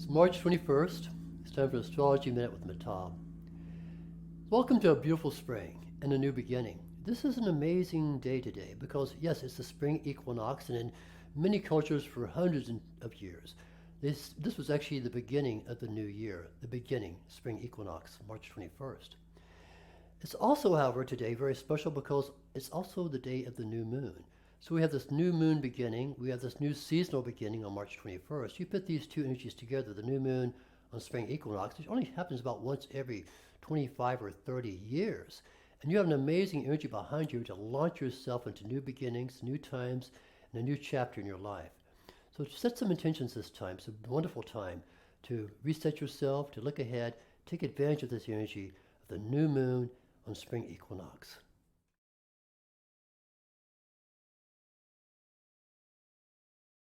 It's March 21st. It's time for Astrology Minute with Mehtab. Welcome to a beautiful spring and a new beginning. This is an amazing day today because, yes, it's the spring equinox, and in many cultures for hundreds of years, this was actually the beginning of the new year, the beginning, spring equinox, March 21st. It's also, however, today very special because it's also the day of the new moon. So we have this new moon beginning, we have this new seasonal beginning on March 21st. You put these two energies together, the new moon on spring equinox, which only happens about once every 25 or 30 years. And you have an amazing energy behind you to launch yourself into new beginnings, new times, and a new chapter in your life. So set some intentions this time. It's a wonderful time to reset yourself, to look ahead, take advantage of this energy of the new moon on spring equinox.